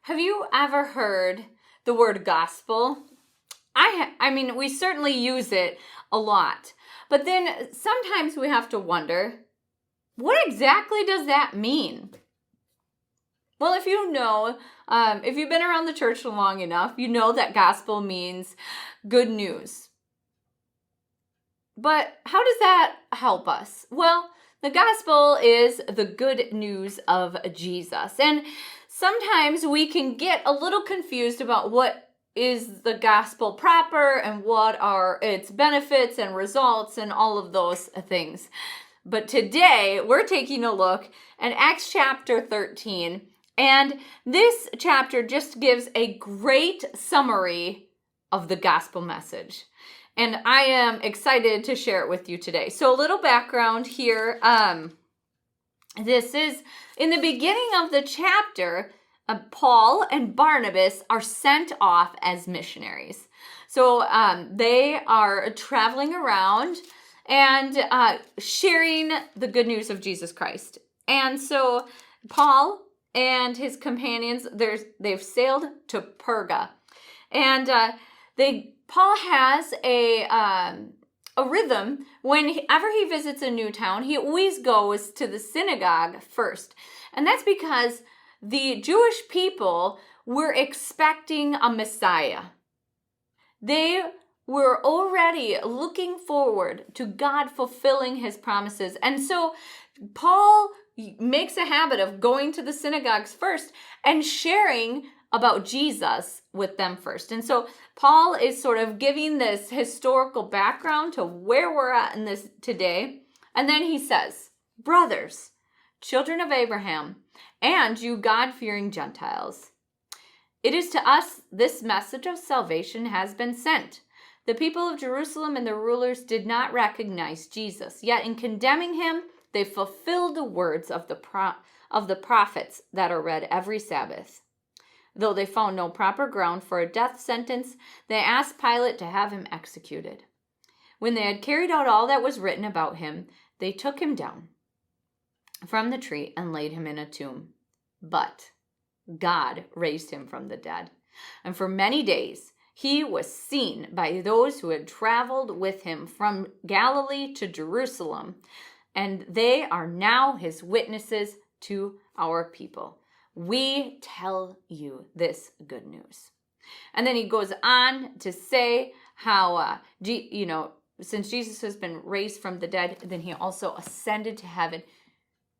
Have you ever heard the word gospel? I mean, we certainly use it a lot. But then sometimes we have to wonder, what exactly does that mean? Well, if you know, if you've been around the church long enough, you know that gospel means good news. But how does that help us? Well, the gospel is the good news of Jesus. And sometimes we can get a little confused about what is the gospel proper and what are its benefits and results and all of those things. But today we're taking a look at Acts chapter 13. And this chapter just gives a great summary of the gospel message. And I am excited to share it with you today. So a little background here. This is in the beginning of the chapter, Paul and Barnabas are sent off as missionaries. So they are traveling around and sharing the good news of Jesus Christ. And so Paul and his companions, they've sailed to Perga. And Paul has a rhythm. Whenever he visits a new town, he always goes to the synagogue first. And that's because the Jewish people were expecting a Messiah. They were already looking forward to God fulfilling his promises. And so Paul makes a habit of going to the synagogues first and sharing about Jesus with them first. And so Paul is sort of giving this historical background to where we're at in this today. And then he says, brothers, children of Abraham, and you God-fearing Gentiles, it is to us this message of salvation has been sent. The people of Jerusalem and the rulers did not recognize Jesus, yet in condemning him, they fulfilled the words of the prophets that are read every Sabbath. Though they found no proper ground for a death sentence, they asked Pilate to have him executed. When they had carried out all that was written about him, they took him down from the tree and laid him in a tomb. But God raised him from the dead. And for many days he was seen by those who had traveled with him from Galilee to Jerusalem. And they are now his witnesses to our people. We tell you this good news. And then he goes on to say how, since Jesus has been raised from the dead, then he also ascended to heaven.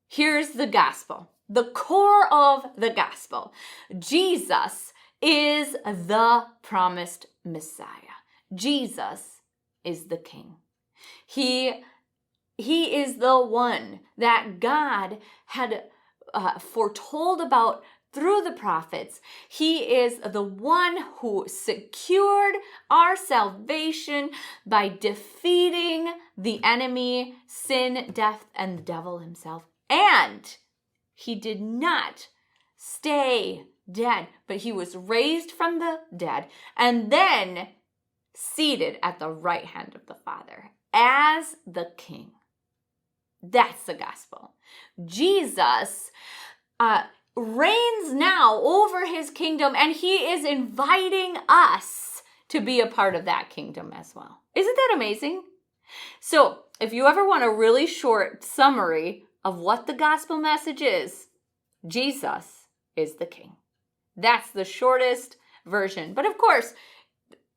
Here's the gospel, the core of the gospel. Jesus is the promised Messiah. Jesus is the King. He is the one that God had foretold about through the prophets. He is the one who secured our salvation by defeating the enemy, sin, death, and the devil himself. And he did not stay dead, but he was raised from the dead and then seated at the right hand of the Father as the King. That's the gospel. Jesus reigns now over his kingdom, and he is inviting us to be a part of that kingdom as well. Isn't that amazing? So if you ever want a really short summary of what the gospel message is, Jesus is the King. That's the shortest version. But of course,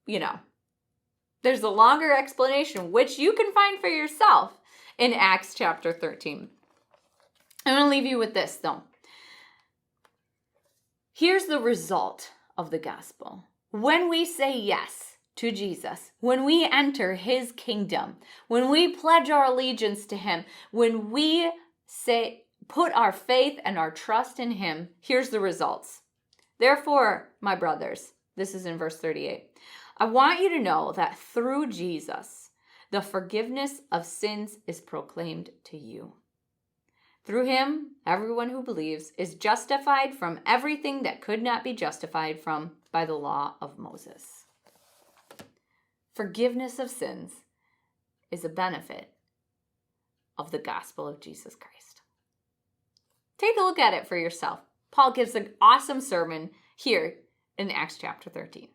there's a longer explanation, which you can find for yourself in Acts chapter 13. I'm going to leave you with this, though. Here's the result of the gospel. When we say yes to Jesus, when we enter his kingdom, when we pledge our allegiance to him, when we put our faith and our trust in him, here's the results. Therefore, my brothers, this is in verse 38, I want you to know that through Jesus, the forgiveness of sins is proclaimed to you. Through him, everyone who believes is justified from everything that could not be justified from by the law of Moses. Forgiveness of sins is a benefit of the gospel of Jesus Christ. Take a look at it for yourself. Paul gives an awesome sermon here in Acts chapter 13.